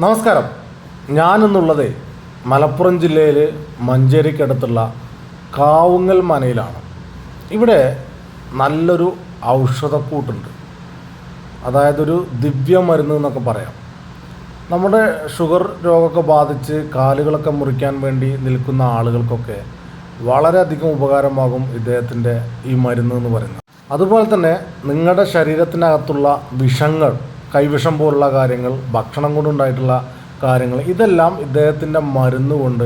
നമസ്കാരം. ഞാനെന്നുള്ളത് മലപ്പുറം ജില്ലയിൽ മഞ്ചേരിക്കടുത്തുള്ള കാവുങ്ങൽ മനയിലാണ്. ഇവിടെ നല്ലൊരു ഔഷധക്കൂട്ടുണ്ട്, അതായത് ഒരു ദിവ്യമരുന്ന് എന്നൊക്കെ പറയാം. നമ്മുടെ ഷുഗർ രോഗമൊക്കെ ബാധിച്ച് കാലുകളൊക്കെ മുറിക്കാൻ വേണ്ടി നിൽക്കുന്ന ആളുകൾക്കൊക്കെ വളരെയധികം ഉപകാരമാകും ഇദ്ദേഹത്തിൻ്റെ ഈ മരുന്ന് എന്ന് പറയുന്നത്. അതുപോലെ തന്നെ നിങ്ങളുടെ ശരീരത്തിനകത്തുള്ള വിഷങ്ങൾ, കൈവിഷം പോലുള്ള കാര്യങ്ങൾ, ഭക്ഷണം കൊണ്ടുണ്ടായിട്ടുള്ള കാര്യങ്ങൾ, ഇതെല്ലാം ഇദ്ദേഹത്തിൻ്റെ മരുന്ന് കൊണ്ട്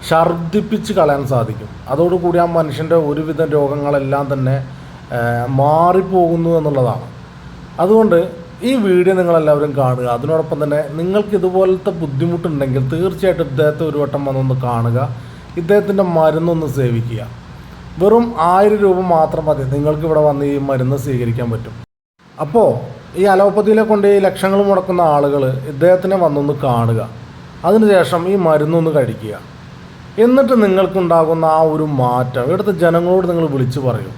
ഛർദ്ദിപ്പിച്ച് കളയാൻ സാധിക്കും. അതോടുകൂടി ആ മനുഷ്യൻ്റെ ഒരുവിധ രോഗങ്ങളെല്ലാം തന്നെ മാറിപ്പോകുന്നു എന്നുള്ളതാണ്. അതുകൊണ്ട് ഈ വീഡിയോ നിങ്ങളെല്ലാവരും കാണുക. അതിനോടൊപ്പം തന്നെ നിങ്ങൾക്ക് ഇതുപോലത്തെ ബുദ്ധിമുട്ടുണ്ടെങ്കിൽ തീർച്ചയായിട്ടും ഇദ്ദേഹത്തെ ഒരു വട്ടം വന്നൊന്ന് കാണുക, ഇദ്ദേഹത്തിൻ്റെ മരുന്നൊന്ന് സേവിക്കുക. വെറും 1000 രൂപ മാത്രം മതി നിങ്ങൾക്ക് ഇവിടെ വന്ന് ഈ മരുന്ന് സ്വീകരിക്കാൻ പറ്റും. അപ്പോൾ ഈ അലോപ്പതിയിലെ കൊണ്ട് ഈ ലക്ഷങ്ങൾ മുടക്കുന്ന ആളുകൾ ഇദ്ദേഹത്തിനെ വന്നൊന്ന് കാണുക, അതിനുശേഷം ഈ മരുന്നൊന്ന് കഴിക്കുക. എന്നിട്ട് നിങ്ങൾക്കുണ്ടാകുന്ന ആ ഒരു മാറ്റം ഇവിടുത്തെ ജനങ്ങളോട് നിങ്ങൾ വിളിച്ചു പറയും.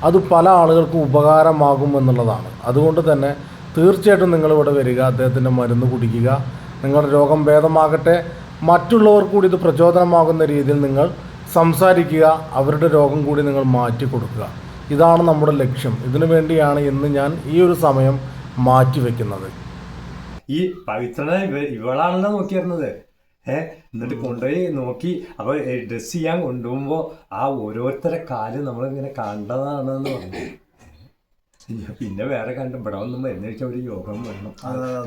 അത് പല ആളുകൾക്കും ഉപകാരമാകും എന്നുള്ളതാണ്. അതുകൊണ്ട് തന്നെ തീർച്ചയായിട്ടും നിങ്ങളിവിടെ വരിക, അദ്ദേഹത്തിൻ്റെ മരുന്ന് കുടിക്കുക. നിങ്ങളുടെ രോഗം ഭേദമാകട്ടെ, മറ്റുള്ളവർ കൂടി ഇത് പ്രചോദനമാകുന്ന രീതിയിൽ നിങ്ങൾ സംസാരിക്കുക, അവരുടെ രോഗം കൂടി നിങ്ങൾ മാറ്റി കൊടുക്കുക. ഇതാണ് നമ്മുടെ ലക്ഷ്യം. ഇതിനു വേണ്ടിയാണ് ഇന്ന് ഞാൻ ഈ ഒരു സമയം മാറ്റിവെക്കുന്നത്. ഈ പവിത്രനെ ഇവളാണല്ലോ നോക്കിയിരുന്നത്. എന്നിട്ട് കൊണ്ടുപോയി നോക്കി. അപ്പോൾ ഡ്രസ് ചെയ്യാൻ കൊണ്ടുപോകുമ്പോൾ ആ ഓരോരുത്തരെ കാല് നമ്മളിങ്ങനെ കണ്ടതാണെന്ന് പറഞ്ഞു. പിന്നെ വേറെ കണ്ട് ഇവിടെ ഒന്നും മരുന്ന് കഴിച്ചാൽ ഒരു യോഗം വേണം.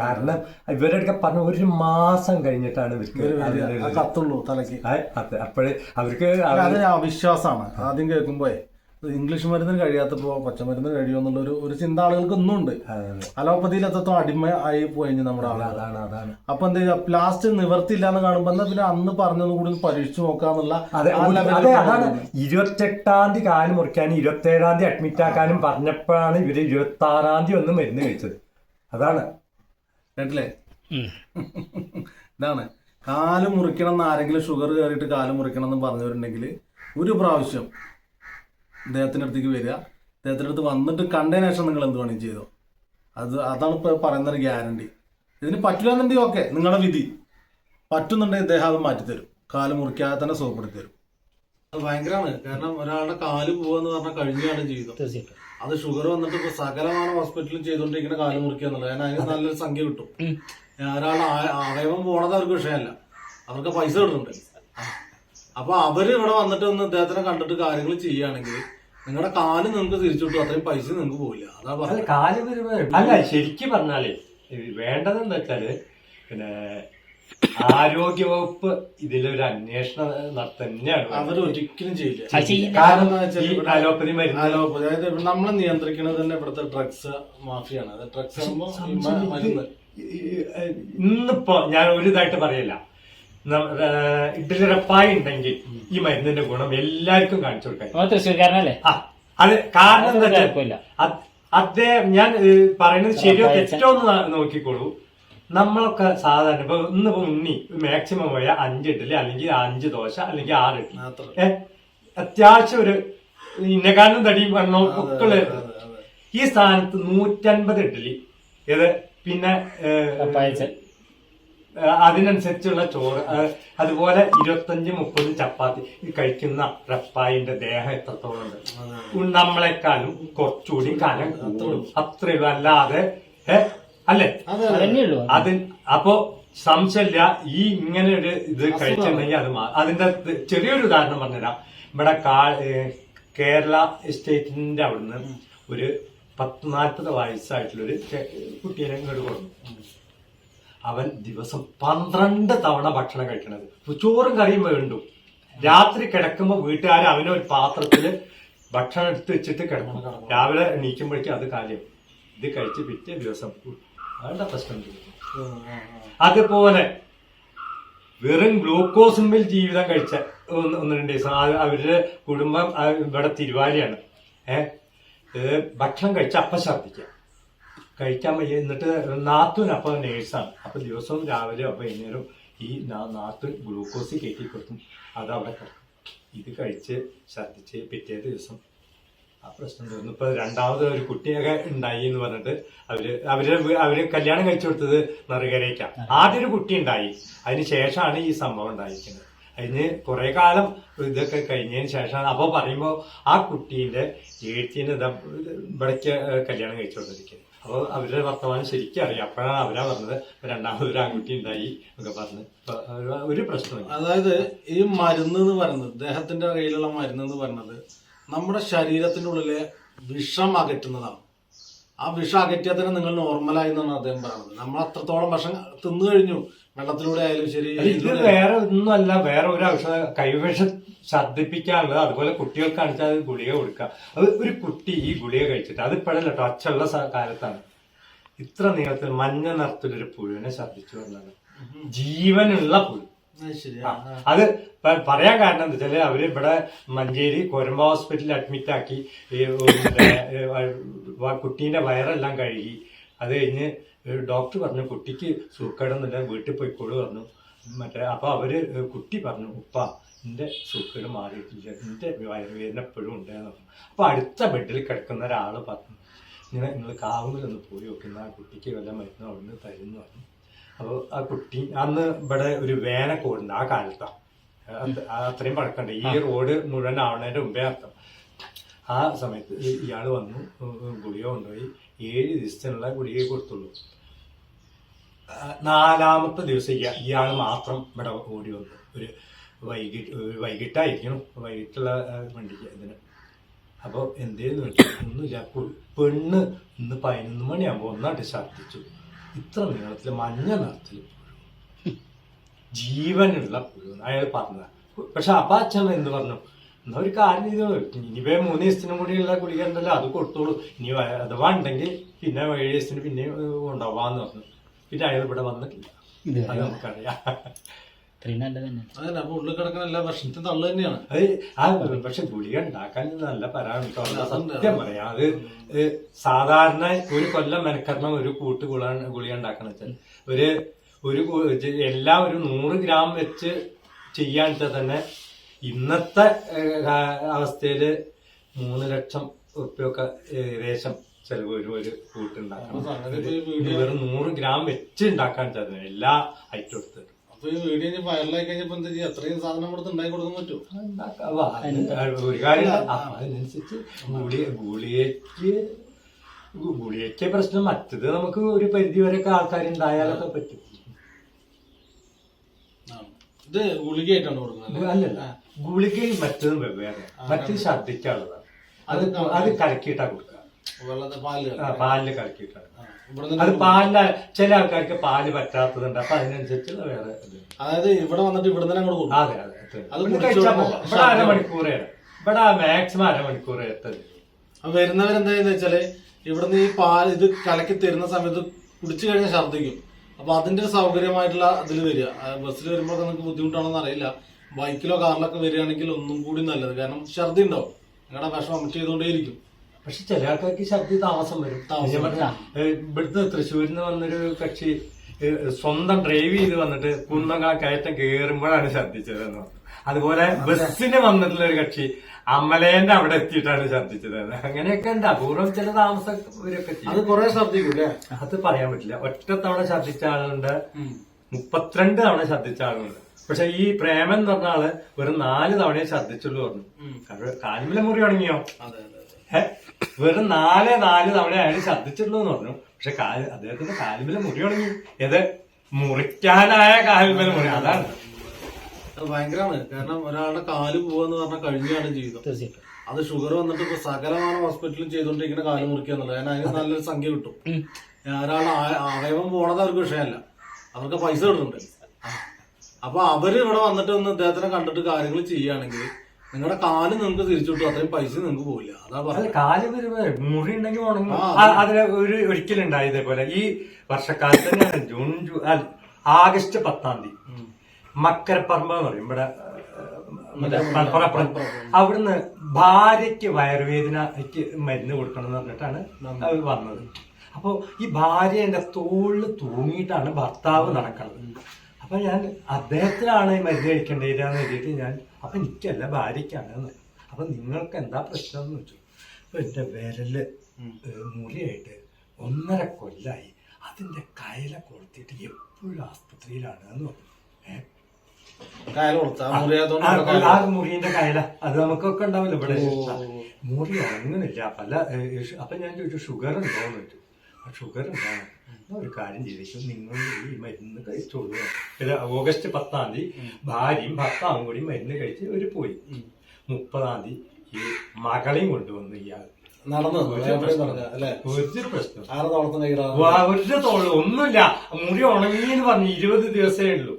കാരണം ഇവരുടെ പറഞ്ഞ 1 മാസം കഴിഞ്ഞിട്ടാണ് ഇവർക്ക് കത്തുള്ളൂ തലയ്ക്ക്. അപ്പോഴേ അവർക്ക് അവിശ്വാസമാണ്. ആദ്യം കേൾക്കുമ്പോ ഇംഗ്ലീഷ് മരുന്നിന് കഴിയാത്തപ്പോൾ പച്ചമരുന്ന് കഴിയുമെന്നുള്ള ഒരു ചിന്ത ആളുകൾക്ക് ഒന്നും ഉണ്ട്. അലോപ്പതിയിൽ എത്രത്തോളം അടിമ ആയി പോയി നമ്മുടെ ആളുകൾ. അതാണ്. അപ്പൊ എന്താ ലാസ്റ്റ് നിവർത്തിയില്ല എന്ന് കാണുമ്പോ എന്നാ പിന്നെ അന്ന് പറഞ്ഞത് കൂടി പരീക്ഷിച്ചു നോക്കാന്നുള്ള. അതാണ് 28-ാം തീയതി കാല് മുറിക്കാനും 27-ാം തീയതി അഡ്മിറ്റ് ആക്കാനും പറഞ്ഞപ്പോഴാണ് ഇവര് 26-ാം തീയതി ഒന്ന് മരുന്ന് കഴിച്ചത്. അതാണ് കേട്ടില്ലേ? ഇതാണ് കാല് മുറിക്കണം എന്ന് ആരെങ്കിലും ഷുഗർ കയറിയിട്ട് കാല് മുറിക്കണം എന്ന് പറഞ്ഞവരുണ്ടെങ്കിൽ ഒരു പ്രാവശ്യം ഇദ്ദേഹത്തിൻ്റെ അടുത്തേക്ക് വരിക. ഇദ്ദേഹത്തിൻ്റെ അടുത്ത് വന്നിട്ട് കണ്ടതിന് ശേഷം നിങ്ങൾ എന്ത് വേണമെങ്കിൽ ചെയ്തോ. അതാണ് ഇപ്പോൾ പറയുന്നൊരു ഗ്യാരണ്ടി. ഇതിന് പറ്റില്ല എന്നുണ്ടെങ്കിൽ ഓക്കെ, നിങ്ങളുടെ വിധി. പറ്റുന്നുണ്ടെങ്കിൽ ഇദ്ദേഹം അത് മാറ്റിത്തരും, കാല് മുറിക്കാതെ തന്നെ സുഖപ്പെടുത്തി തരും. അത് ഭയങ്കരമാണ്. കാരണം ഒരാളുടെ കാല് പോവാന്ന് പറഞ്ഞാൽ കഴിഞ്ഞാണ് ജീവിതം. അത് ഷുഗർ വന്നിട്ട് ഇപ്പോൾ സകലமான ഹോസ്പിറ്റലിൽ ചെയ്തുകൊണ്ടിരിക്കുന്ന കാല് മുറിക്കുക എന്നുള്ളത്. കാരണം അതിന് നല്ലൊരു സംഖ്യ കിട്ടും. ഒരാളുടെ അവയവം പോണത് അവർക്ക് വിഷയമല്ല, അവർക്ക് പൈസ കിട്ടുന്നുണ്ട്. അപ്പൊ അവര് ഇവിടെ വന്നിട്ട് ഒന്ന് ഇദ്ദേഹത്തിനെ കണ്ടിട്ട് കാര്യങ്ങൾ ചെയ്യുകയാണെങ്കിൽ നിങ്ങളുടെ കാല് നിങ്ങൾക്ക് തിരിച്ചു കിട്ടും, അത്രയും പൈസ നിങ്ങൾക്ക് പോവില്ല. അതാ പറഞ്ഞത്. അല്ല, ശരിക്കും പറഞ്ഞാലേ വേണ്ടതെന്ന് വെച്ചാല് പിന്നെ ആരോഗ്യവകുപ്പ് ഇതിലൊരു അന്വേഷണം തന്നെയാണ്. അവർ ഒരിക്കലും ചെയ്യില്ല. അലോപ്പതി മരുന്ന്, അതായത് നമ്മൾ നിയന്ത്രിക്കുന്നത് തന്നെ ഇവിടുത്തെ ഡ്രഗ്സ് മാഫിയാണ്. അത് ഡ്രഗ്സ് മരുന്ന്. ഇന്നിപ്പോ ഞാൻ ഒരു ഇതായിട്ട് പറയല്ല, ഇഡ്ഡലിറപ്പായി ഉണ്ടെങ്കിൽ ഈ മരുന്നിന്റെ ഗുണം എല്ലാവർക്കും കാണിച്ചു കൊടുക്കാൻ. തൃശ്ശൂർക്കാരനല്ലേ? അത് കാരണം അദ്ദേഹം, ഞാൻ പറയുന്നത് ശരിയോ തെറ്റോ എന്ന് നോക്കിക്കോളൂ. നമ്മളൊക്കെ സാധാരണ ഇന്നിപ്പോ ഉണ്ണി മാക്സിമം പോയ 5 ഇഡ്ഡലി അല്ലെങ്കിൽ 5 ദോശ അല്ലെങ്കിൽ 6 ഇഡ്ഡലി, അത്യാവശ്യം ഒരു ഇന്നക്കാരനും തടിയും വണ്ണവും ഒക്കെ ഉള്ള ഈ സ്ഥാനത്ത് 150 ഇഡ്ഡലി ഇത്, പിന്നെ അതിനനുസരിച്ചുള്ള ചോറ്, അതുപോലെ 25-30 ചപ്പാത്തി കഴിക്കുന്ന റപ്പായിന്റെ ദേഹം എത്രത്തോളം ഉണ്ട്? നമ്മളെക്കാളും കുറച്ചുകൂടി കനം കൂടും, അത്രയും. അല്ലാതെ അല്ലേ? അത് അപ്പോ സംശയമില്ല. ഈ ഇങ്ങനെ ഒരു ഇത് കഴിച്ചിട്ടുണ്ടെങ്കിൽ അത് അതിന്റെ ചെറിയൊരു ഉദാഹരണം പറഞ്ഞുതരാം. ഇവിടെ കേരള സ്റ്റേറ്റിന്റെ അവിടുന്ന് ഒരു 40-40 വയസ്സായിട്ടുള്ളൊരു കുട്ടീനെ ഇങ്ങോട്ട് കൊടുക്കും. അവൻ ദിവസം 12 തവണ ഭക്ഷണം കഴിക്കണത്. ചോറും കറിയും വേണ്ടു. രാത്രി കിടക്കുമ്പോ വീട്ടുകാരെ അവനൊരു പാത്രത്തില് ഭക്ഷണം എടുത്ത് വെച്ചിട്ട് കിടക്കണം. രാവിലെ എണീക്കുമ്പോഴേക്കും അത് കാര്യം. ഇത് കഴിച്ച് പിറ്റേ ദിവസം വേണ്ട പ്രശ്നം. അതുപോലെ വെറും ഗ്ലൂക്കോസിന്മേൽ ജീവിതം കഴിച്ച 1-2 ദിവസം അവരുടെ കുടുംബം ഇവിടെ തിരുവാലിയാണ്. ഭക്ഷണം കഴിച്ച അപ്പം ഛർദ്ദിക്കുക, കഴിക്കാൻ വയ്യ. എന്നിട്ട് നാത്തൂൻ അപ്പൊ നേഴ്സാണ്. അപ്പൊ ദിവസവും രാവിലെ വൈകുന്നേരം ഈ നാത്തൂൻ ഗ്ലൂക്കോസ് കയറ്റി കൊടുക്കും. അത് അവിടെ കിടക്കും. ഇത് കഴിച്ച് ഛർദ്ദിച്ച് പിറ്റേ ദിവസം ആ പ്രശ്നം തീർന്നു. ഇപ്പൊ രണ്ടാമത് ഒരു കുട്ടിയൊക്കെ ഉണ്ടായി എന്ന് പറഞ്ഞിട്ട് അവര് കല്യാണം കഴിച്ചു കൊടുത്തത് നെറുകരയ്ക്കാണ്. ആദ്യം ഒരു കുട്ടി ഉണ്ടായി, അതിന് ശേഷമാണ് ഈ സംഭവം ഉണ്ടായിരിക്കുന്നത്. അതിന് കുറെ കാലം ഇതൊക്കെ കഴിഞ്ഞതിന് ശേഷമാണ്. അപ്പൊ പറയുമ്പോ ആ കുട്ടീന്റെ ഏഴ്ത്തിന് ഇവിടേക്ക് കല്യാണം കഴിച്ചു കൊടുത്തിരിക്കുന്നത്. അപ്പോൾ അവരുടെ വർത്തമാനം ശരിക്കും അറിയാം. അപ്പോഴാണ് അവരാ പറഞ്ഞത് രണ്ടാമതൊരു ആൺകുട്ടി ഉണ്ടായി ഒക്കെ പറഞ്ഞ് ഒരു പ്രശ്നമില്ല. അതായത് ഈ മരുന്ന് എന്ന് പറയുന്നത്, ദേഹത്തിന്റെ കയ്യിലുള്ള മരുന്ന് എന്ന് പറയുന്നത് നമ്മുടെ ശരീരത്തിന്റെ ഉള്ളിലെ വിഷം അകറ്റുന്നതാണ്. ആ വിഷം അകറ്റിയാൽ തന്നെ നിങ്ങൾ നോർമലായി എന്നാണ് അദ്ദേഹം പറയുന്നത്. നമ്മൾ അത്രത്തോളം വിഷം തിന്നു കഴിഞ്ഞു, വെള്ളത്തിലൂടെ ആയാലും ശരി. ഇത് വേറെ ഒന്നുമല്ല, വേറെ ഒരു ഔഷധം കൈവിഷം ഛർദ്ദിപ്പിക്കാനുള്ളത്. അതുപോലെ കുട്ടികൾക്ക് കാണിച്ചാൽ അത് ഗുളിക കൊടുക്കുക. അത് ഒരു കുട്ടി ഈ ഗുളിക കഴിച്ചിട്ട് അത് ഇപ്പോഴല്ല കേട്ടോ, അച്ചുള്ള കാലത്താണ് ഇത്ര നീളത്തിൽ മഞ്ഞ നിറത്തിലൊരു പുഴുവിനെ ഛർദ്ദിച്ചു പറഞ്ഞത്. ജീവനുള്ള പുഴു. അത് പറയാൻ കാരണം എന്താ വെച്ചാല് അവര് ഇവിടെ മഞ്ചേരി കൊരമ്പ ഹോസ്പിറ്റലിൽ അഡ്മിറ്റ് ആക്കി കുട്ടീന്റെ വയറെല്ലാം കഴുകി. അത് കഴിഞ്ഞ് ഡോക്ടർ പറഞ്ഞു കുട്ടിക്ക് സൂക്കേടൊന്നുമില്ല, വീട്ടിൽ പോയിക്കോളൂ പറഞ്ഞു. അപ്പൊ അവര് കുട്ടി പറഞ്ഞു ഉപ്പ എന്റെ സൂക്കേട് മാറിയിട്ടില്ല, എന്റെ വയറുവേദന എപ്പോഴും ഉണ്ടെന്ന് പറഞ്ഞു. അപ്പൊ അടുത്ത ബെഡിൽ കിടക്കുന്ന ഒരാള് പറഞ്ഞു നിങ്ങൾ കാവുന്നിലൊന്ന് പോയി നോക്കുന്ന ആ കുട്ടിക്ക് വല്ല മരുന്ന് അവിടുന്ന് തരുന്നു പറഞ്ഞു. അപ്പോൾ ആ കുട്ടി അന്ന് ഇവിടെ ഒരു വേനക്കോടുണ്ട് ആ കാലത്താണ്, അത്രയും പഴക്കമുണ്ട്. ഈ റോഡ് മുഴുവൻ ആവണതിന്റെ മുമ്പേ അർത്ഥം. ആ സമയത്ത് ഇയാൾ വന്നു, ഗുളിക കൊണ്ടുപോയി 7 ദിവസത്തിനുള്ള ഗുളിക കൊടുത്തുള്ളൂ. 4ാമത്തെ ദിവസം ഇയാൾ മാത്രം ഇവിടെ ഓടി വന്നു. ഒരു വൈകിട്ടായിരിക്കണം, വൈകിട്ടുള്ള വണ്ടിക്ക് ഇതിന്. അപ്പോൾ എന്തേന്ന് വെച്ചാൽ ഒന്നുമില്ല, പെണ്ണ് ഇന്ന് 11 മണിയാകുമ്പോൾ ഒന്നായിട്ട് ഛർദ്ദിച്ചു. ഇത്ര നീളത്തിൽ മഞ്ഞ നിറത്തിൽ ജീവനുള്ള പുഴു അയാൾ പറഞ്ഞത്. പക്ഷെ അപ്പൊ അച്ഛൻ എന്ത് പറഞ്ഞു, എന്നാ ഒരു കാര്യം ചെയ്തോ, ഇനിയിപ്പോ 3 ദിവസത്തിനും കൂടിയുള്ള ഗുളിക ഉണ്ടല്ലോ അത് കൊടുത്തോളൂ, ഇനി അഥവാ ഉണ്ടെങ്കിൽ പിന്നെ 7 ദിവസത്തിന് പിന്നെ ഉണ്ടാവാന്ന് പറഞ്ഞു. പിന്നെ അയാൾ ഇവിടെ വന്നിട്ടില്ല, അത് നമുക്കറിയാം. ഉള്ളിൽ കിടക്കുന്ന എല്ലാ ഭക്ഷണത്തിന് തള്ളു തന്നെയാണ് അത്. പക്ഷെ ഗുളിക ഉണ്ടാക്കാൻ നല്ല പരാമർശം സത്യം പറയാം. അത് സാധാരണ ഒരു കൊല്ലം മെനക്കരണം ഒരു കൂട്ട് ഗുളിക ഉണ്ടാക്കണം വെച്ചാൽ എല്ലാം ഒരു 100 ഗ്രാം വെച്ച് ചെയ്യാൻ വെച്ചാൽ തന്നെ ഇന്നത്തെ അവസ്ഥയില് 3 ലക്ഷം ഉറുപ്പ്യൊക്കെ ഏകദേശം ചെലവ് ഒരു കൂട്ടുണ്ടാക്കണം. വെറും 100 ഗ്രാം വെച്ച് ഉണ്ടാക്കാൻ വെച്ചാൽ എല്ലാ ഐറ്റം എടുത്ത്. അപ്പൊ ഈ വീഡിയോ വൈറലായി കഴിഞ്ഞപ്പോ എന്താ ചെയ്യാ, അത്രയും സാധനം കൊടുത്ത് ഉണ്ടാക്കി കൊടുക്കാൻ പറ്റുമോ? ഒരു കാര്യം അതിനനുസരിച്ച് ഗുളികയ്ക്ക് പ്രശ്നം. മറ്റത് നമുക്ക് ഒരു പരിധി വരെയൊക്കെ ആൾക്കാരുണ്ടായാലൊക്കെ പറ്റും. ഇത് ഗുളികയായിട്ടാണ് കൊടുക്കുന്നത്? അല്ലല്ല, ഗുളികയും മറ്റതും വെവ്വേറെ. മറ്റത് ഛർദ്ദിക്കാനുള്ളതാണ്. അത് കലക്കിയിട്ടാ കൊടുക്കുക, പാലില് കലക്കിയിട്ടാണ്. അത് പാലില് ചില ആൾക്കാർക്ക് പാല് പറ്റാത്തതുണ്ട്, അപ്പൊ അതിനനുസരിച്ചുള്ള വേറെ. അതായത് ഇവിടെ വന്നിട്ട് ഇവിടെ തന്നെ കൊടുക്കും. അതെ അതെ, ഇവിടെ അരമണിക്കൂറേ, ഇവിടെ മാക്സിമം അരമണിക്കൂറേ എത്തത്. വരുന്നവരെന്താ വെച്ചാല് ഇവിടുന്ന് ഈ പാൽ ഇത് കലക്കി തരുന്ന സമയത്ത് കുടിച്ചു കഴിഞ്ഞാൽ ഛർദ്ദിക്കും. അപ്പൊ അതിന്റെ ഒരു സൗകര്യമായിട്ടുള്ള ഇതിൽ വരിക. ബസ്സിൽ വരുമ്പോൾ നിങ്ങൾക്ക് ബുദ്ധിമുട്ടാണെന്ന് അറിയില്ല. ബൈക്കിലോ കാറിലൊക്കെ വരികയാണെങ്കിൽ ഒന്നും കൂടി നല്ലത്, കാരണം ഛർദ്ദി ഉണ്ടാവും, നിങ്ങളുടെ വിഷം അമിറ്റ് ചെയ്തുകൊണ്ടേയിരിക്കും. പക്ഷെ ചില ആൾക്കാർക്ക് ഛർദി താമസം വരും. ഇവിടുത്തെ തൃശ്ശൂരിൽ നിന്ന് വന്നൊരു കക്ഷി സ്വന്തം ഡ്രൈവ് ചെയ്ത് വന്നിട്ട് കുന്നക കയറ്റം കയറുമ്പോഴാണ് ഛർദ്ദിച്ചത് എന്ന് പറഞ്ഞു. അതുപോലെ ബസ്സിന് വന്നിട്ടുള്ള ഒരു കക്ഷി അമലേന്റെ അവിടെ എത്തിയിട്ടാണ് ഛർദ്ദിച്ചത്. അങ്ങനെയൊക്കെ ഉണ്ട്, അപൂർവം ചില താമസവരൊക്കെ. അത് കുറെ ഛർദ്ദിക്കൂല്ലേ? അത് പറയാൻ പറ്റില്ല. ഒറ്റ തവണ ഛർദ്ദിച്ച ആളുണ്ട്, 32 തവണ ഛർദ്ദിച്ച ആളുണ്ട്. പക്ഷെ ഈ പ്രേമൻ എന്ന് പറഞ്ഞ ആള് വെറും 4 തവണയെ ഛർദ്ദിച്ചുള്ളൂ പറഞ്ഞു. കാലിമിലെ മുറി തുടങ്ങിയോ? വെറും 4 തവണ അയാൾ ഛർദ്ദിച്ചുള്ളൂ എന്ന് പറഞ്ഞു. പക്ഷെ അദ്ദേഹത്തിന്റെ കാലിമിലെ മുറി തുടങ്ങി. ഏത് മുറിക്കാനായ കാലിമിലെ മുറി, അതാണ് ഭയങ്കരമാണ്. കാരണം ഒരാളുടെ കാല് പോവാന്ന് പറഞ്ഞാൽ കഴിഞ്ഞാണ് ജീവിതം. അത് ഷുഗർ വന്നിട്ട് ഇപ്പൊ സകലமான ഹോസ്പിറ്റലിൽ ചെയ്തോണ്ടിരിക്കുന്ന കാല് മുറിക്കുക എന്നുള്ളത്. കാരണം അതിന് നല്ലൊരു സംഖ്യ കിട്ടും. ഒരാളുടെ അവയവം പോണത് അവർക്ക് വിഷയമല്ല, അവർക്ക് പൈസ കിട്ടുന്നുണ്ട്. അപ്പൊ അവര് ഇവിടെ വന്നിട്ട് ഒന്ന് ഇദ്ദേഹത്തിനെ കണ്ടിട്ട് കാര്യങ്ങൾ ചെയ്യുകയാണെങ്കിൽ നിങ്ങളുടെ കാല് നിങ്ങൾക്ക് തിരിച്ചു കിട്ടും, അത്രയും പൈസ നിങ്ങൾക്ക് പോവില്ല. അതാ പറഞ്ഞത്. കാല് മുറി ഉണ്ടെങ്കിൽ ഉണങ്ങും. അതിന് ഒരിക്കലുണ്ടായി ഇതേപോലെ ഈ വർഷക്കാലത്ത് തന്നെയാണ്. ആഗസ്റ്റ് 10-ാം തീയതി മക്കരപ്പറമ്പ് എന്ന് പറയും ഇവിടെ അവിടുന്ന് ഭാര്യയ്ക്ക് വയറുവേദനയ്ക്ക് മരുന്ന് കൊടുക്കണം എന്ന് പറഞ്ഞിട്ടാണ് അവർ വന്നത്. അപ്പൊ ഈ ഭാര്യ എന്റെ തോളില് തൂങ്ങിയിട്ടാണ് ഭർത്താവ് നടക്കുന്നത്. അപ്പൊ ഞാൻ അദ്ദേഹത്തിനാണ് ഈ മരുന്ന് കഴിക്കേണ്ടതെന്ന് എഴുതിയിട്ട് ഞാൻ, അപ്പൊ എനിക്കല്ല ഭാര്യയ്ക്കാണ്. അപ്പൊ നിങ്ങൾക്ക് എന്താ പ്രശ്നം എന്ന് വെച്ചു. എന്റെ വിരല് മുറിയായിട്ട് 1.5 കൊല്ലായി. അതിന്റെ കയല കൊളുത്തിട്ട് എപ്പോഴും ആസ്പത്രിയിലാണ് എന്ന് പറഞ്ഞു. ആ മുറിന്റെ കയല അത് നമുക്കൊക്കെ ഉണ്ടാവില്ല ഇവിടെ. മുറി ഉണങ്ങുന്നില്ല. അപ്പൊ ഞാൻ ചോദിച്ചു ഷുഗർ ഉണ്ടോന്ന് ചോദിച്ചു. ആ ഷുഗർ ഉണ്ടാവും. ഒരു കാര്യം ചെയ്തിട്ട് നിങ്ങൾ ഈ മരുന്ന് കഴിച്ചോളൂ. ഓഗസ്റ്റ് 10-ാം തീയതി ഭാര്യയും ഭർത്താവും കൂടി മരുന്ന് കഴിച്ച് ഒരു പോയി. 30-ാം തീയതി ഈ മകളെയും കൊണ്ടുവന്നു ഇയാൾ. ഒരു പ്രശ്നം ഒരു തോള് ഒന്നുമില്ല. മുറി ഉണങ്ങിന്ന് പറഞ്ഞു 20 ദിവസമേ ഉള്ളൂ.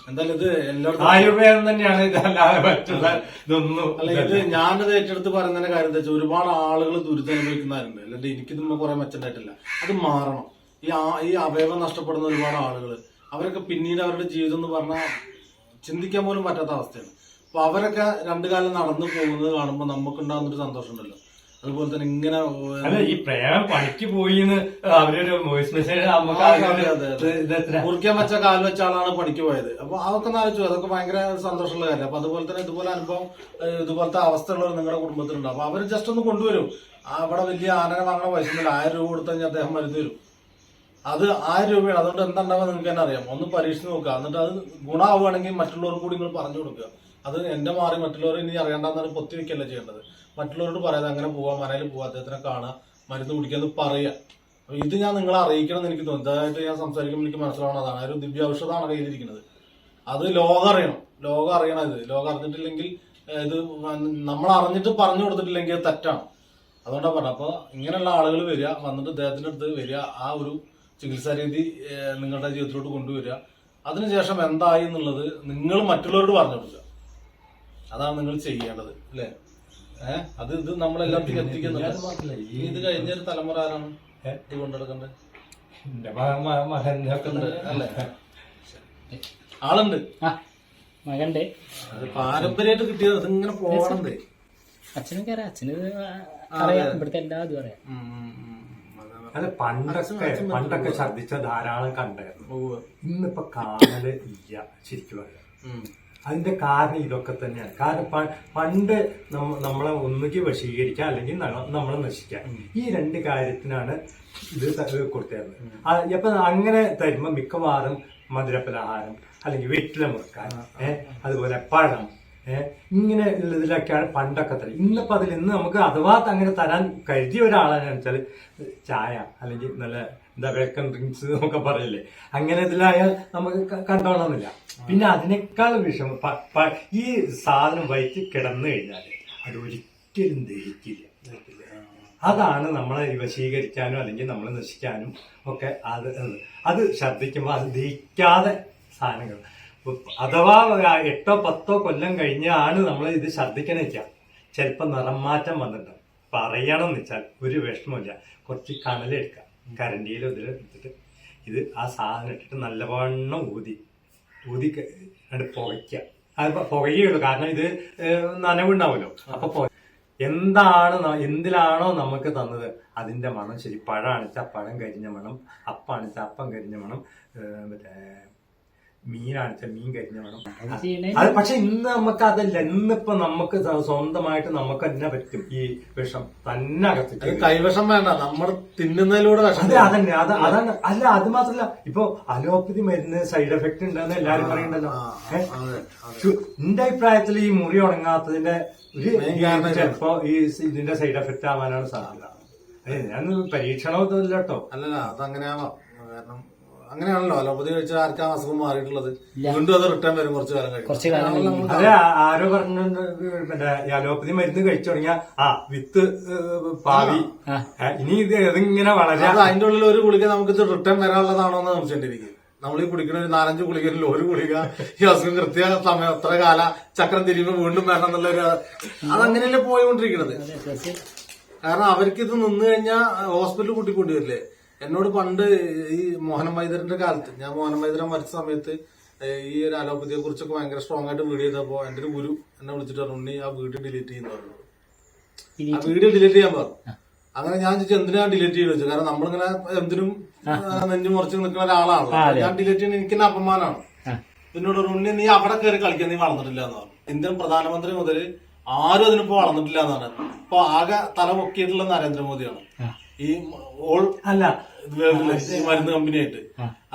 എന്തായാലും ഇത് എല്ലാവർക്കും ആയുർവേദം തന്നെയാണ്. ഇതല്ലാതെ മറ്റുള്ള ഇതൊന്നും അല്ല. ഇത് ഞാനത് ഏറ്റെടുത്ത് പറയുന്നതിന്റെ കാര്യം എന്താ വെച്ചാൽ ഒരുപാട് ആളുകൾ ദുരിതമനുഭവിക്കുന്നവരുണ്ട്. അല്ലാണ്ട് എനിക്കിതൊന്നും കുറെ മെച്ചണ്ടായിട്ടില്ല. അത് മാറണം. ഈ അവയവം നഷ്ടപ്പെടുന്ന ഒരുപാട് ആളുകൾ അവരൊക്കെ പിന്നീട് അവരുടെ ജീവിതം എന്ന് പറഞ്ഞാൽ ചിന്തിക്കാൻ പോലും പറ്റാത്ത അവസ്ഥയാണ്. അപ്പൊ അവരൊക്കെ 2 കാലം നടന്നു പോകുന്നത് കാണുമ്പോൾ നമുക്കുണ്ടാകുന്നൊരു സന്തോഷം ഉണ്ടല്ലോ. അതുപോലെ തന്നെ ഇങ്ങനെ അല്ല ഈ പ്രേമം പണിക്ക് പോയിന്ന് അവരൊരു വോയിസ് മെസ്സേജ് മുറിക്കാൻ വെച്ച കാൽ വെച്ച ആളാണ് പണിക്ക് പോയത്. അപ്പൊ അതൊക്കെ ആലോചിച്ചു. അതൊക്കെ ഭയങ്കര സന്തോഷമുള്ള കാര്യം. അപ്പൊ അതുപോലെ തന്നെ ഇതുപോലെ അനുഭവം ഇതുപോലത്തെ അവസ്ഥയുള്ളവർ നിങ്ങളുടെ കുടുംബത്തിലുണ്ട്. അപ്പൊ അവർ ജസ്റ്റ് ഒന്ന് കൊണ്ടുവരും. അവിടെ വലിയ ആനനെ വാങ്ങണ പൈസ 1000 രൂപ കൊടുത്തു കഴിഞ്ഞാൽ അദ്ദേഹം മരുന്ന് തരും. അത് 1000 രൂപയാണ്. അതുകൊണ്ട് എന്താണ്ടാവുക നിങ്ങൾക്ക് തന്നെ അറിയാം. ഒന്ന് പരീക്ഷിച്ച് നോക്കുക. എന്നിട്ട് അത് ഗുണമാവുകയാണെങ്കിൽ മറ്റുള്ളവർക്ക് കൂടി നിങ്ങൾ പറഞ്ഞു കൊടുക്കുക. അത് എന്റെ മാറി മറ്റുള്ളവർ ഇനി അറിയണ്ടെന്നാണ് പൊത്തി വെക്കല്ല ചെയ്യേണ്ടത്. മറ്റുള്ളവരോട് പറയാതെ അങ്ങനെ പോവാം, മനയിൽ പോവാം, അദ്ദേഹത്തിനെ കാണാം, മരുന്ന് കുടിക്കാന്ന് പറയാം. അപ്പൊ ഇത് ഞാൻ നിങ്ങളെ അറിയിക്കണം എന്ന് എനിക്ക് തോന്നുന്നു. ഇതായിട്ട് ഞാൻ സംസാരിക്കുമ്പോൾ എനിക്ക് മനസ്സിലാവണതാണ്. ഒരു ദിവ്യ ഔഷധമാണ് കയ്യിലിരിക്കുന്നത്. അത് ലോകം അറിയണം. ലോകം അറിയണം. ഇത് ലോകം അറിഞ്ഞിട്ടില്ലെങ്കിൽ ഇത് നമ്മൾ അറിഞ്ഞിട്ട് പറഞ്ഞു കൊടുത്തിട്ടില്ലെങ്കിൽ അത് തെറ്റാണ്. അതുകൊണ്ടാണ് പറഞ്ഞത്. അപ്പൊ ഇങ്ങനെയുള്ള ആളുകൾ വരിക, വന്നിട്ട് ഇദ്ദേഹത്തിന്റെ അടുത്ത് വരിക, ആ ഒരു ചികിത്സാ രീതി നിങ്ങളുടെ ജീവിതത്തിലോട്ട് കൊണ്ടുവരിക. അതിനുശേഷം എന്തായി എന്നുള്ളത് നിങ്ങൾ മറ്റുള്ളവരോട് പറഞ്ഞു കൊടുക്കുക. അതാണ് നിങ്ങൾ ചെയ്യേണ്ടത് അല്ലേ? അത് ഇത് നമ്മളെല്ലാത്തിനും എത്തിക്കുന്നുണ്ട്. ഇത് കഴിഞ്ഞൊരു തലമുറ ആരാണ് ഇത് കൊണ്ടെടുക്കണ്ടത്? അല്ലേ? ആളുണ്ട്, മകണ്ട്. അത് പാരമ്പര്യമായിട്ട് കിട്ടിയത്. അതിങ്ങനെ പോകണത് അച്ഛനൊക്കെ അറിയാം. അച്ഛന് അറിയാം. ഇവിടുത്തെ എല്ലാതും അറിയാം. അല്ല പണ്ടൊക്കെ ഛർദിച്ച ധാരാളം കണ്ടായിരുന്നു. ഇന്നിപ്പൊ കാണല് ഇല്ല ശരിക്കും പറയാം. അതിന്റെ കാരണം ഇതൊക്കെ തന്നെയാണ്. കാരണം പണ്ട് നമ്മളെ ഒന്നുകിൽ വശീകരിക്കാം അല്ലെങ്കിൽ നമ്മളെ നശിക്കാം. ഈ 2 കാര്യത്തിനാണ് ഇത് കൊടുത്തിരുന്നത്. അപ്പൊ അങ്ങനെ തരുമ്പോ മിക്കവാറും മധുരപലഹാരം അല്ലെങ്കിൽ വെറ്റില മുറുക്കാൻ, അതുപോലെ പഴം, ഇങ്ങനെ ഉള്ളതിലൊക്കെയാണ് പണ്ടൊക്കെ തരും. ഇന്നിപ്പോ ഇന്ന് നമുക്ക് അഥവാ അങ്ങനെ തരാൻ കരുതിയ ഒരാളാണെന്ന് വെച്ചാൽ ചായ അല്ലെങ്കിൽ നല്ല എന്താ വെൽക്കം ഡ്രിങ്ക്സ് എന്നൊക്കെ പറയില്ലേ, അങ്ങനെ ഇതിലായാൽ നമുക്ക് കണ്ടോണമെന്നില്ല. പിന്നെ അതിനേക്കാൾ വിഷമം ഈ സാധനം വയറ്റിൽ കിടന്നു കഴിഞ്ഞാൽ അത് ഒരിക്കലും ദഹിക്കില്ല. അതാണ് നമ്മളെ വശീകരിക്കാനും അല്ലെങ്കിൽ നമ്മളെ നശിക്കാനും ഒക്കെ അത് ഛർദ്ദിക്കുമ്പോൾ അത് ദഹിക്കാതെ സാധനങ്ങൾ. അഥവാ 8-10 കൊല്ലം കഴിഞ്ഞാണ് നമ്മൾ ഇത് ഛർദ്ദിക്കണേക്കാം. ചിലപ്പോൾ നിറം മാറ്റം വന്നിട്ട് പറയണം എന്ന് വെച്ചാൽ ഒരു വിഷമമില്ല. കുറച്ച് കനലെടുക്കാം, കരണ്ടിയിലോ ഇതിലെടുത്തിട്ട് ഇത് ആ സാധനം ഇട്ടിട്ട് നല്ലവണ്ണം ഊതി കണ്ട് പുകയ്ക്കുക. അത് പുകയുള്ളൂ. കാരണം ഇത് നനവുണ്ടാവുമല്ലോ. അപ്പൊ എന്തിലാണോ നമുക്ക് തന്നത് അതിന്റെ മണം ശരി. പഴാണിച്ചാൽ പഴം കരിഞ്ഞ മണം, അപ്പാണിച്ചാൽ അപ്പം കരിഞ്ഞ മണം, മറ്റേ മീനാണിച്ചാൽ മീൻ കരിഞ്ഞ മണം. അത് പക്ഷെ ഇന്ന് നമുക്ക് അതല്ല. ഇന്നിപ്പോ നമുക്ക് സ്വന്തമായിട്ട് നമുക്ക് തന്നെ പറ്റും ഈ വിഷം തന്നെ അകത്തിട്ട്. കൈവിഷം വേണ്ട, നമ്മൾ തിന്നുന്നതിലൂടെ വിഷം. അതന്നെ അതാണ്. അല്ല അത് മാത്രല്ല, ഇപ്പൊ അലോപ്പതി മരുന്ന് സൈഡ് എഫക്ട് ഉണ്ടെന്ന് എല്ലാരും പറയണ്ടല്ലോ. എന്റെ അഭിപ്രായത്തിൽ ഈ മുറി ഉണങ്ങാത്തതിന്റെ ചിലപ്പോ ഈ ഇതിന്റെ സൈഡ് എഫക്ട് ആവാനാണ് സാധ്യത. ഞാൻ പരീക്ഷണമൊന്നുമില്ല കേട്ടോ. അല്ലല്ല, അതങ്ങനെയാവാം. കാരണം അങ്ങനെയാണല്ലോ അലോപ്പതി കഴിച്ചാൽ ആർക്കാണ് അസുഖം മാറിയിട്ടുള്ളത്. വീണ്ടും അത് റിട്ടേൺ വരും കുറച്ചു കാലം കഴിഞ്ഞ്. അതെ, ആരോ പറഞ്ഞിട്ടുണ്ട് പിന്നെ അലോപ്പതി മരുന്ന് കഴിച്ചു തുടങ്ങിയ വിത്ത് പാവി ഇനി ഇത് ഇതിങ്ങനെ വളരെ. അതിന്റെ ഉള്ളിൽ ഒരു ഗുളിക നമുക്ക് ഇത് റിട്ടേൺ വരാനുള്ളതാണോ എന്ന് സംശയിച്ചിരിക്കും. നമ്മൾ ഈ കുടിക്കുന്ന ഒരു 4-5 ഗുളികയിൽ ഒരു ഗുളിക ഈ അസുഖം കൃത്യ സമയം എത്ര കാല ചക്രം തിരിയുമ്പോൾ വീണ്ടും വരണം എന്നുള്ളൊരു അതങ്ങനെയല്ലേ പോയിക്കൊണ്ടിരിക്കുന്നത്. കാരണം അവർക്ക് ഇത് നിന്ന് കഴിഞ്ഞാൽ ഹോസ്പിറ്റലിൽ കൂട്ടിക്കൊണ്ടി വരില്ലേ. എന്നോട് പണ്ട് ഈ മോഹനം വൈദ്യരുടെ കാലത്ത്, ഞാൻ മോഹനം വൈദ്യരെ മരിച്ച സമയത്ത് ഈ ഒരു അലോപ്പതിയെ കുറിച്ചൊക്കെ ഭയങ്കര സ്ട്രോങ് ആയിട്ട് വീഡിയോ ചെയ്തപ്പോ എന്റെ ഒരു ഗുരു എന്നെ വിളിച്ചിട്ട് പറഞ്ഞു, ഉണ്ണി ആ വീഡിയോ ഡിലീറ്റ് ചെയ്യുന്ന പറഞ്ഞു. ആ വീഡിയോ ഡിലീറ്റ് ചെയ്യാൻ പറഞ്ഞു. അങ്ങനെ ഞാൻ ചോദിച്ചു എന്തിനാ ഡിലീറ്റ് ചെയ്ത് വെച്ചു. കാരണം നമ്മളിങ്ങനെ എന്തിനും നെഞ്ചു മുറിച്ച് നിൽക്കുന്ന ഒരാളാണല്ലോ. ഞാൻ ഡിലീറ്റ് ചെയ്യുന്ന എനിക്ക് തന്നെ അപമാനമാണ്. എന്നോട് ഉണ്ണി നീ അവിടെ കയറി കളിക്കാൻ നീ വളർന്നിട്ടില്ല എന്ന് പറഞ്ഞു. ഇന്ത്യൻ പ്രധാനമന്ത്രി മുതൽ ആരും അതിനിപ്പോ വളർന്നിട്ടില്ല എന്ന് പറഞ്ഞു. ഇപ്പൊ ആകെ തല പൊക്കിയിട്ടുള്ള നരേന്ദ്രമോദിയാണ് ഈ ഓൾ അല്ല വേൾഡില് ഈ മരുന്ന് കമ്പനിയായിട്ട്.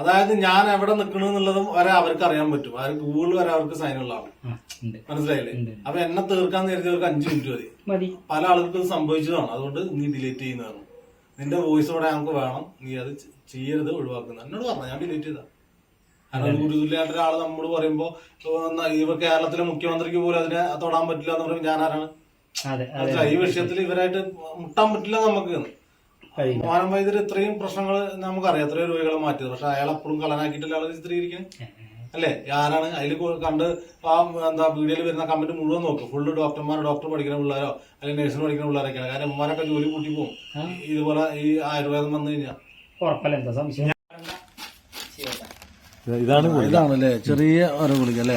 അതായത് ഞാൻ എവിടെ നിൽക്കണെന്നുള്ളതും വരെ അവർക്ക് അറിയാൻ പറ്റും. അവർ ഗൂഗിൾ വരെ അവർക്ക് സൈനുള്ളതാണ്. മനസ്സിലായില്ലേ? അപ്പൊ എന്നെ തീർക്കാൻ നേരത്തെ 5 മിനിറ്റ് മതി. പല ആളുകൾക്ക് ഇത് സംഭവിച്ചതാണ്. അതുകൊണ്ട് നീ ഡിലീറ്റ് ചെയ്യുന്നതാണ്. നിന്റെ വോയിസോടെ ഞങ്ങൾക്ക് വേണം, നീ അത് ചെയ്യരുത്, ഒഴിവാക്കുന്ന എന്നോട് പറഞ്ഞു. ഞാൻ ഡിലീറ്റ് ചെയ്താ. കാരണം ഗുരുതുല്യായിട്ട് ഒരാള് നമ്മോട് പറയുമ്പോ ഇവ കേരളത്തിലെ മുഖ്യമന്ത്രിക്ക് പോലും അതിനെ തൊടാൻ പറ്റില്ല എന്ന് പറയുമ്പോൾ ഞാൻ ആരാണ്? ഈ വിഷയത്തിൽ ഇവരായിട്ട് മുട്ടാൻ പറ്റില്ല നമുക്ക്. മാനം വൈദ്യര് ഇത്രയും പ്രശ്നങ്ങൾ നമുക്കറിയാം, എത്രയോ രോഗികളെ മാറ്റിയത്. പക്ഷെ അയാൾ എപ്പോഴും കള്ളനാക്കിയിട്ടല്ല ആള് ചിത്രീകരിക്കുന്നത് അല്ലേ? ആരാണ് അതിൽ കണ്ട് എന്താ വീഡിയോയിൽ വരുന്ന കമന്റ് മുഴുവൻ നോക്കും. ഫുള്ള് ഡോക്ടർ പഠിക്കുന്ന പിള്ളേരോ അല്ലെങ്കിൽ നഴ്സിന് പഠിക്കുന്ന പിള്ളേരൊക്കെയാണ്. കാരണം അമ്മമാരൊക്കെ ജോലി കൂട്ടി പോകും ഇതുപോലെ ഈ ആയുർവേദം വന്നു കഴിഞ്ഞാൽ. എന്താ സംശയം? ഇതാണല്ലേ ചെറിയ ഓരോ ഗുളിക അല്ലേ?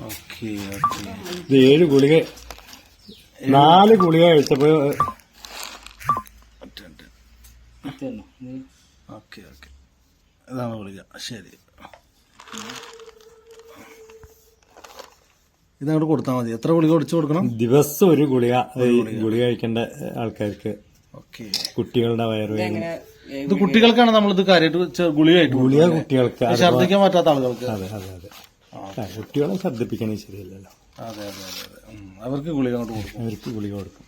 ഓക്കെ 7 ഗുളിക 4 ഗുളിക കഴിച്ചപ്പോ ഓക്കെ ഇതാണ് ഗുളിക. ശരി, ഇതങ്ങോട്ട് കൊടുത്താൽ മതി. എത്ര ഗുളിക ഒടിച്ചു കൊടുക്കണം? ദിവസം 1 ഗുളിക ഗുളിക കഴിക്കേണ്ട ആൾക്കാർക്ക്. ഓക്കെ. കുട്ടികളുടെ വയറുവേദന ഇത് കുട്ടികൾക്കാണ് നമ്മളിത് കാര്യമായിട്ട് ഗുളിക കുട്ടികൾക്ക് ഛർദ്ദിക്കാൻ പറ്റാത്ത ആളുകൾക്ക്. അതെ കുട്ടികളെ ഛർദ്ദിപ്പിക്കണേ ശരിയല്ലല്ലോ. അതെ അവർക്ക് ഗുളിക അങ്ങോട്ട് കൊടുക്കും.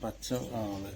പച്ച. അതെ.